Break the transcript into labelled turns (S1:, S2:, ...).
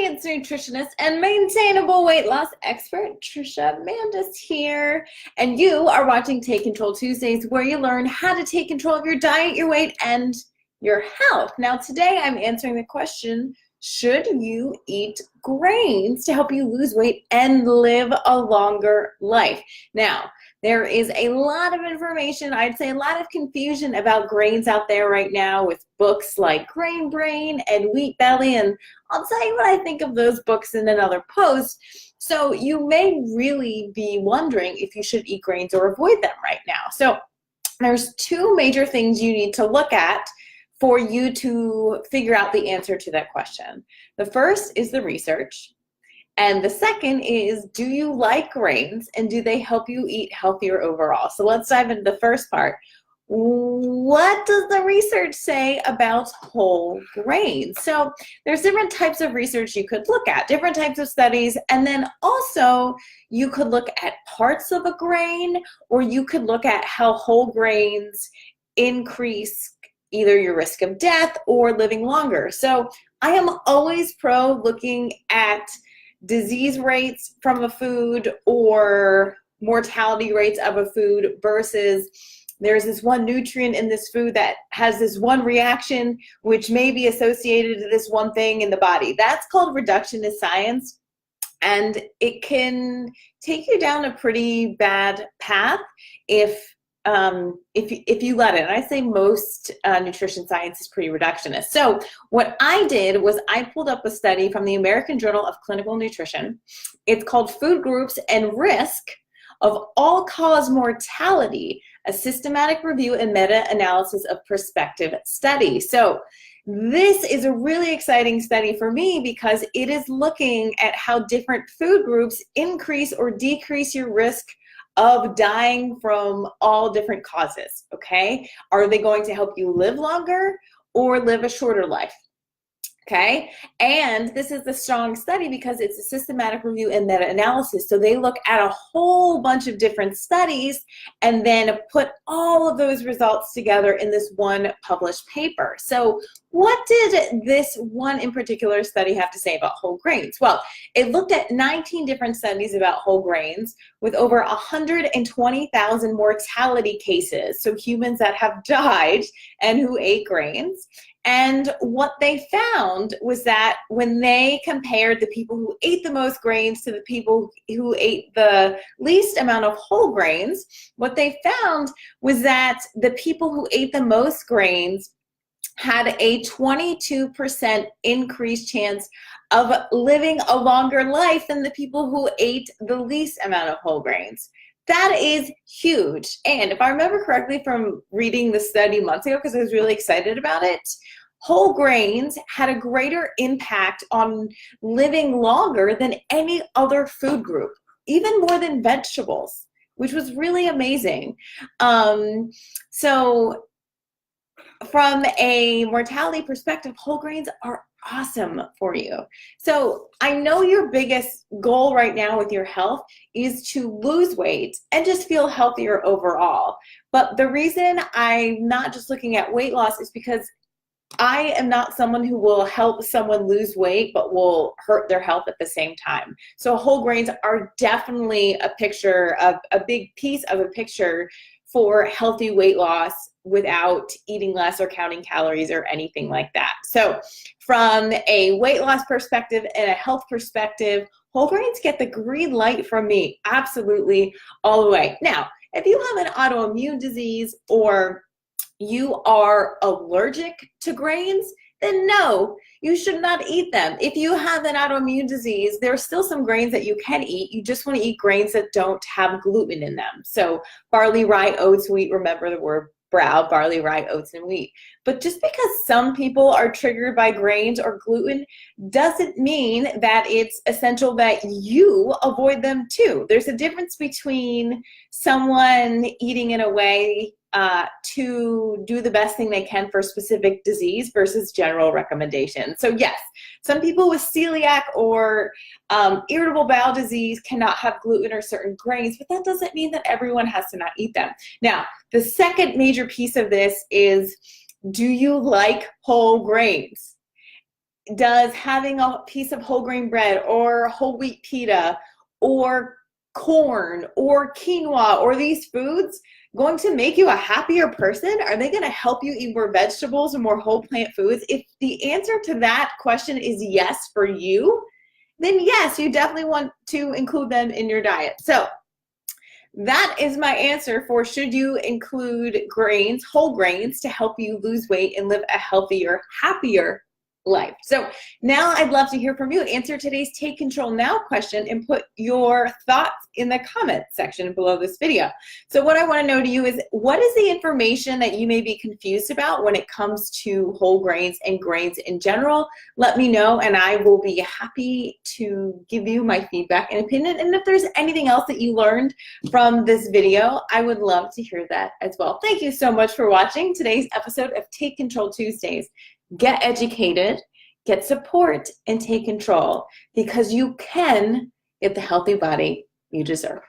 S1: science nutritionist and maintainable weight loss expert, Trisha Mandis here. And you are watching Take Control Tuesdays, where you learn how to take control of your diet, your weight, and your health. Now, today I'm answering the question, should you eat grains to help you lose weight and live a longer life? Now, there is a lot of information, I'd say a lot of confusion about grains out there right now with books like Grain Brain and Wheat Belly, and I'll tell you what I think of those books in another post. So you may really be wondering if you should eat grains or avoid them right now. So there's two major things you need to look at for you to figure out the answer to that question. The first is the research, and the second is, do you like grains and do they help you eat healthier overall? So let's dive into the first part. What does the research say about whole grains? So there's different types of research you could look at, different types of studies, and then also you could look at parts of a grain, or you could look at how whole grains increase either your risk of death or living longer. So I am always pro looking at disease rates from a food or mortality rates of a food versus there's this one nutrient in this food that has this one reaction which may be associated to this one thing in the body. That's called reductionist science, and it can take you down a pretty bad path if you let it. And I say most nutrition science is pretty reductionist. So what I did was I pulled up a study from the American Journal of Clinical Nutrition. It's called Food Groups and Risk of All-Cause Mortality, a systematic review and meta-analysis of prospective studies. So this is a really exciting study for me because it is looking at how different food groups increase or decrease your risk of dying from all different causes, okay? Are they going to help you live longer or live a shorter life? Okay, and this is a strong study because it's a systematic review and meta-analysis. So they look at a whole bunch of different studies and then put all of those results together in this one published paper. So what did this one in particular study have to say about whole grains? Well, it looked at 19 different studies about whole grains with over 120,000 mortality cases. So humans that have died and who ate grains. And what they found was that when they compared the people who ate the most grains to the people who ate the least amount of whole grains, what they found was that the people who ate the most grains had a 22% increased chance of living a longer life than the people who ate the least amount of whole grains. That is huge. And if I remember correctly from reading the study months ago, because I was really excited about it, whole grains had a greater impact on living longer than any other food group, even more than vegetables, which was really amazing. So from a mortality perspective, whole grains are awesome for you. So I know your biggest goal right now with your health is to lose weight and just feel healthier overall. But the reason I'm not just looking at weight loss is because I am not someone who will help someone lose weight but will hurt their health at the same time. So whole grains are definitely a picture of a big piece of a picture for healthy weight loss without eating less or counting calories or anything like that. So from a weight loss perspective and a health perspective, whole grains get the green light from me, absolutely all the way. Now, if you have an autoimmune disease or you are allergic to grains, then no, you should not eat them. If you have an autoimmune disease, there are still some grains that you can eat. You just want to eat grains that don't have gluten in them. So barley, rye, oats, wheat, remember the word barley, rye, oats, and wheat. But just because some people are triggered by grains or gluten doesn't mean that it's essential that you avoid them too. There's a difference between someone eating in a way to do the best thing they can for a specific disease versus general recommendations. So yes, some people with celiac or irritable bowel disease cannot have gluten or certain grains, but that doesn't mean that everyone has to not eat them. Now, the second major piece of this is, do you like whole grains? does having a piece of whole grain bread or whole wheat pita or corn or quinoa or these foods going to make you a happier person? Are they going to help you eat more vegetables and more whole plant foods? If the answer to that question is yes for you, then yes, you definitely want to include them in your diet. So that is my answer for should you include grains, whole grains, to help you lose weight and live a healthier, happier life. So now I'd love to hear from you. Answer today's Take Control Now question and put your thoughts in the comment section below this video. So what I want to know to you is, what is the information that you may be confused about when it comes to whole grains and grains in general? Let me know and I will be happy to give you my feedback and opinion. And if there's anything else that you learned from this video, I would love to hear that as well. Thank you so much for watching today's episode of Take Control Tuesdays. Get educated, get support, and take control, because you can get the healthy body you deserve.